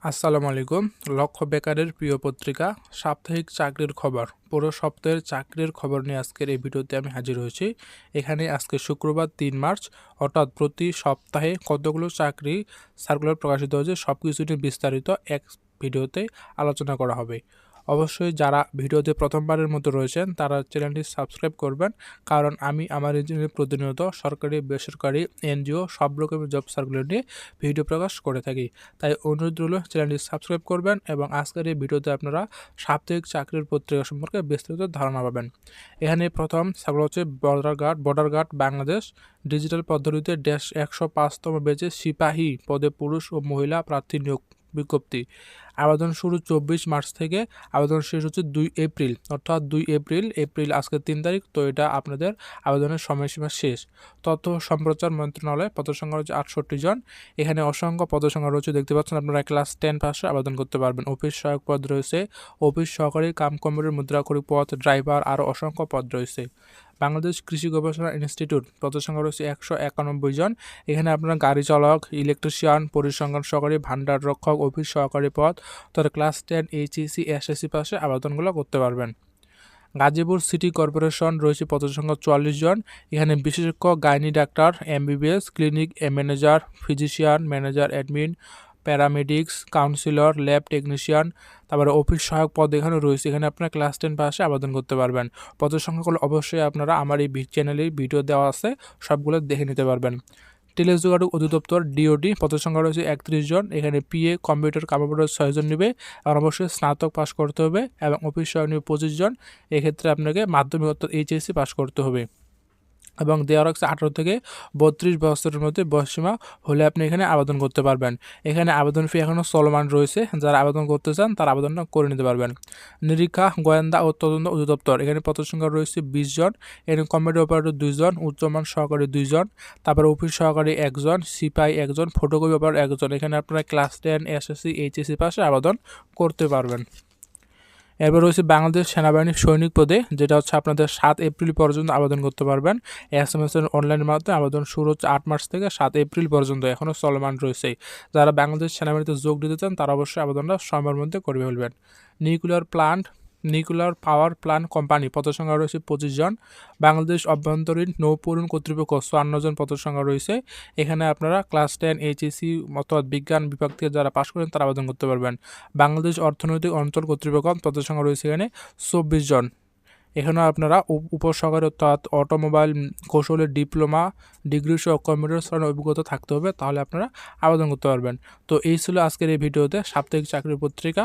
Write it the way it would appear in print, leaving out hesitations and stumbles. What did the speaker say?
আসসালামু আলাইকুম। লক্ষ্য বেকারের প্রিয় পত্রিকা সাপ্তাহিক চাকরির খবর, পুরো সপ্তাহের চাকরির খবর নিয়ে আজকের এই ভিডিওতে আমি হাজির হয়েছি। এখানে আজকে শুক্রবার ৩ মার্চ, অর্থাৎ প্রতি সপ্তাহে কতগুলো চাকরি সার্কুলার প্রকাশিত হয়েছে সব কিছু নিয়ে বিস্তারিত এক ভিডিওতে আলোচনা করা হবে। অবশ্যই যারা ভিডিওতে প্রথমবারের মতো রয়েছেন তারা চ্যানেলটি সাবস্ক্রাইব করবেন, কারণ আমি আমার এই চ্যানেলে প্রতিনিয়ত সরকারি বেসরকারি এনজিও সব রকমের জব সার্কুলার নিয়ে ভিডিও প্রকাশ করে থাকি। তাই অনুরোধ রইল চ্যানেলটি সাবস্ক্রাইব করবেন এবং আজকের এই ভিডিওতে আপনারা সাপ্তাহিক চাকরির পত্রিকা সম্পর্কে বিস্তারিত ধারণা পাবেন। এখানে প্রথম সার্কুলার হচ্ছে বর্ডার গার্ড বাংলাদেশ ডিজিটাল পদ্ধতিতে 105তম ব্যাচে সিপাহী পদে পুরুষ ও মহিলা প্রার্থী নিয়োগ বিজ্ঞপ্তি। আবেদন শুরু 24 মার্চ থেকে, আবেদন শেষ হচ্ছে 2 এপ্রিল, অর্থাৎ 2 এপ্রিল আজকে 3 তারিখ। তো এটা আপনাদের আবেদনের সময়সীমা শেষ। তথ্য সম্প্রচার মন্ত্রণালয়, পদসংখ্যা হচ্ছে 68 জন। এখানে অসংখ্য পদসংখ্যা রয়েছে, দেখতে পাচ্ছেন। আপনারা ক্লাস 10 পাশে আবেদন করতে পারবেন। অফিস সহায়ক পদ রয়েছে, অফিস সহকারী কম্পিউটার মুদ্রাক্ষরিক পদ, ড্রাইভার, আরও অসংখ্য পদ রয়েছে। বাংলাদেশ কৃষি গবেষণা ইনস্টিটিউট, পদসংখ্যা রয়েছে 191 জন। এখানে আপনারা গাড়ি চালক, ইলেকট্রিশিয়ান, পরিসংখ্যান সহকারী, ভান্ডার রক্ষক, অফিস সহকারী পদ, তারা ক্লাস 10 এইচএসসি এসএসসি পাশে আবেদনগুলো করতে পারবেন। গাজীপুর সিটি কর্পোরেশন রয়েছে পদসংখ্যা 44 জন। এখানে বিশেষজ্ঞ gynae doctor, MBBS, clinic manager, physician, manager admin, paramedics, councillor, lab technician, তারপরে অফিস সহায়ক পদ এখানে রয়েছে। এখানে আপনারা ক্লাস 10 পাশে আবেদন করতে পারবেন। পদের সংখ্যাগুলো অবশ্যই আপনারা আমার এই চ্যানেলে ভিডিও দেওয়া আছে, সবগুলো দেখে নিতে পারবেন। টেলিযোগাযোগ অধিদপ্তর ডিওডি, পদের সংখ্যা রয়েছে 31 জন। এখানে পিএ কম্পিউটার কম্পিউটার 6 জন নেবে, আর অবশ্যই স্নাতক পাস করতে হবে, এবং অফিস সহায়ক নেবে 25 জন। এক্ষেত্রে আপনাকে মাধ্যমিক অর্থাৎ এইচএসসি পাস করতে হবে, এবং দেওয়া রাখছে 18 থেকে 32 বছরের মধ্যে বয়সসীমা হলে আপনি এখানে আবেদন করতে পারবেন। এখানে আবেদন ফি এখনও চলমান রয়েছে, যারা আবেদন করতে চান তারা আবেদনটা করে নিতে পারবেন। নিরীক্ষা গোয়েন্দা ও তদন্ত অধিদপ্তর, এখানে পদের সংখ্যা রয়েছে 20 জন। এখানে কম্পিউটার অপারেটর 2 জন, উচ্চমান সহকারী 2 জন, তারপরে অফিস সহকারী 1 জন, সিপাই 1 জন, ফটোকপি অপারেটর 1 জন। এখানে আপনারা ক্লাস 10 এসএসসি এইচএসসি পাশে আবেদন করতে পারবেন। এরপর রয়েছে বাংলাদেশ সেনাবাহিনীর সৈনিক পদে, যেটা হচ্ছে আপনাদের 7 এপ্রিল পর্যন্ত আবেদন করতে পারবেন। এসএমএস এর অনলাইনের মাধ্যমে আবেদন শুরু হচ্ছে 8 মার্চ থেকে 7 এপ্রিল পর্যন্ত, এখনও চলমান রয়েছে। যারা বাংলাদেশ সেনাবাহিনীতে যোগ দিতে চান তারা অবশ্যই আবেদনটা সময়ের মধ্যে করে ফেলবেন। নিউক্লিয়ার পাওয়ার প্ল্যান্ট কোম্পানি, পদের সংখ্যা রয়েছে 25 জন। বাংলাদেশ অভ্যন্তরীণ নৌপরিবহন কর্তৃপক্ষ 54 জন পদের সংখ্যা রয়েছে। এখানে আপনারা ক্লাস 10 এইচএসসি অথবা বিজ্ঞান বিভাগ থেকে যারা পাশ করেন তারা আবেদন করতে পারবেন। বাংলাদেশ অর্থনৈতিক অঞ্চল কর্তৃপক্ষ, পদের সংখ্যা রয়েছে এখানে 24 জন। এখানেও আপনারা উপসহকারী অর্থাৎ অটোমোবাইল কৌশলের ডিপ্লোমা ডিগ্রি সহ কম্পিউটার চালানোর অভিজ্ঞতা থাকতে হবে, তাহলে আপনারা আবেদন করতে পারবেন। তো এই ছিল আজকের এই ভিডিওতে সাপ্তাহিক চাকরির পত্রিকা।